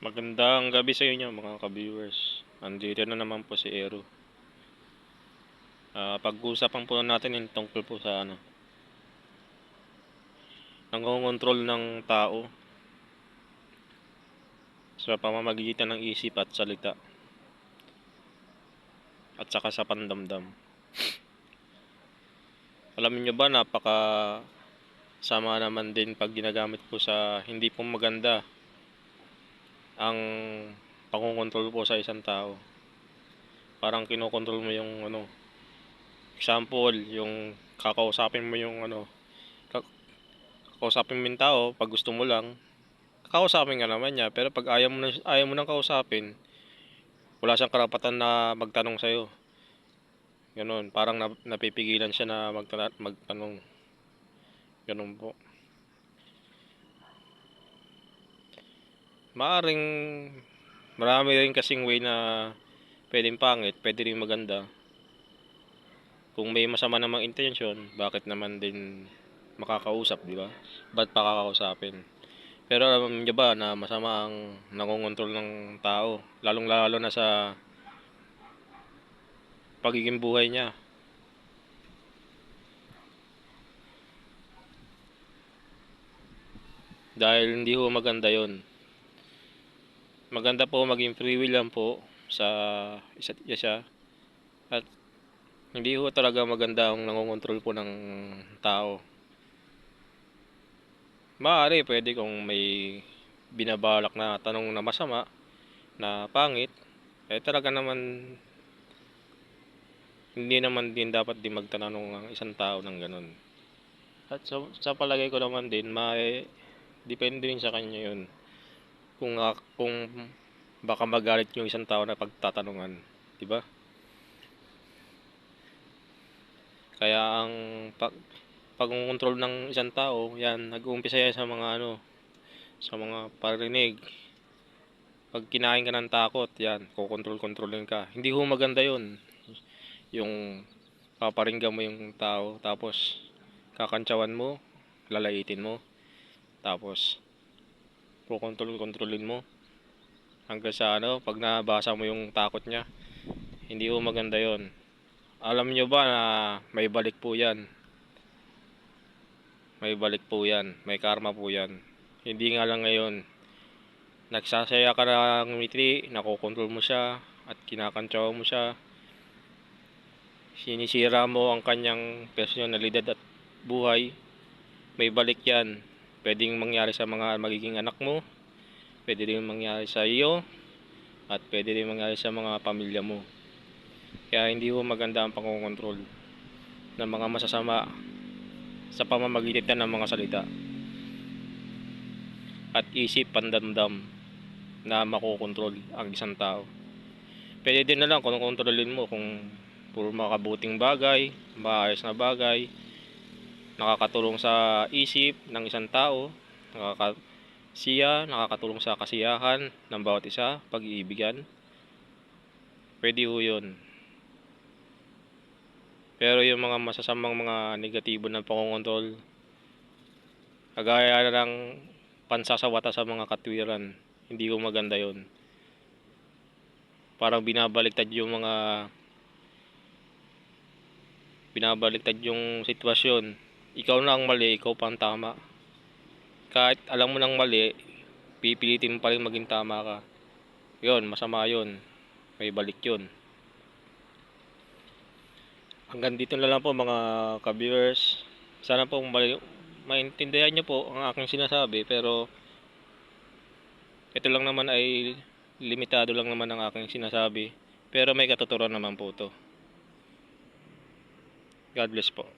Magandang gabi sa inyo mga ka-viewers. Andito na naman po si Ero. Pag-uusapan po natin yung tungkol po sa nangongontrol ng tao sa pamamagitan ng isip at salita at saka sa pandamdam. Alam niyo ba, napaka sama naman din pag ginagamit po sa hindi po maganda ang pangongontrol po sa isang tao. Parang kinokontrol mo yung example, yung kakausapin mo yung kakausapin mo yung tao pag gusto mo lang, kakausapin ka naman niya, pero pag ayaw mo nang kausapin, wala siyang karapatan na magtanong sa'yo. Ganun, parang napipigilan siya na magtanong. Ganun po. Maaring marami rin kasing way na pwedeng pangit, pwede rin maganda. Kung may masama namang intensyon, bakit naman din makakausap, di ba? Ba't pakakausapin? Pero alam niyo ba na masama ang nangongontrol ng tao, lalong-lalo na sa pagiging buhay niya. Dahil hindi ho maganda 'yon. Maganda po maging free will lang po sa isa't isa, at hindi ho talaga maganda ang nangongontrol po ng tao. Maaari pwede kung may binabalak na tanong na masama, na pangit, talaga naman hindi naman din dapat din magtanong ang isang tao ng ganun. At sa palagay ko naman din, depende rin sa kanya yun. Kung baka magalit yung isang tao na pagtatanungan, di ba? Kaya ang pag-control ng isang tao, yan, nag-uumpisa yan sa sa mga parinig. Pag kinain ka ng takot, yan, kukontrol-kontrolin ka. Hindi ho maganda yun. Yung paparinggan mo yung tao, tapos kakantsawan mo, lalaitin mo, tapos kukontrol-kontrolin mo hanggang sa pag nabasa mo yung takot niya. Hindi ho maganda yon. Alam nyo ba na may balik po yan? May balik po yan, may karma po yan. Hindi nga lang ngayon nagsasaya ka ng ngiti, nakokontrol mo siya at kinakantsawa mo siya, sinisira mo ang kanyang personalidad at buhay. May balik yan. Pwedeng mangyari sa mga magiging anak mo, pwede rin mangyari sa iyo, at pwede rin mangyari sa mga pamilya mo. Kaya hindi ho maganda ang pangongontrol ng mga masasama sa pamamagitan ng mga salita at isip pandamdam na makokontrol ang isang tao. Pwede din na lang kung kontrolin mo kung puro makabuting bagay, maayos na bagay, nakakatulong sa isip ng isang tao, nakakatulong sa kasiyahan ng bawat isa, pag-iibigan. Pwede ho yun. Pero yung mga masasamang mga negatibo ng pangongontrol, kagaya ng pansasawata sa mga katwiran, hindi ko maganda yon. Parang binabaliktad yung sitwasyon. Ikaw na ang mali, ikaw pa ang tama. Kahit alam mo nang mali, pipilitin mo pa rin maging tama ka. Yon, masama yon. May balik yon. Hanggang dito na lang po mga ka-viewers. Sana po maintindihan nyo po ang aking sinasabi, pero ito lang naman ay limitado lang naman ang aking sinasabi. Pero may katuturan naman po ito. God bless po.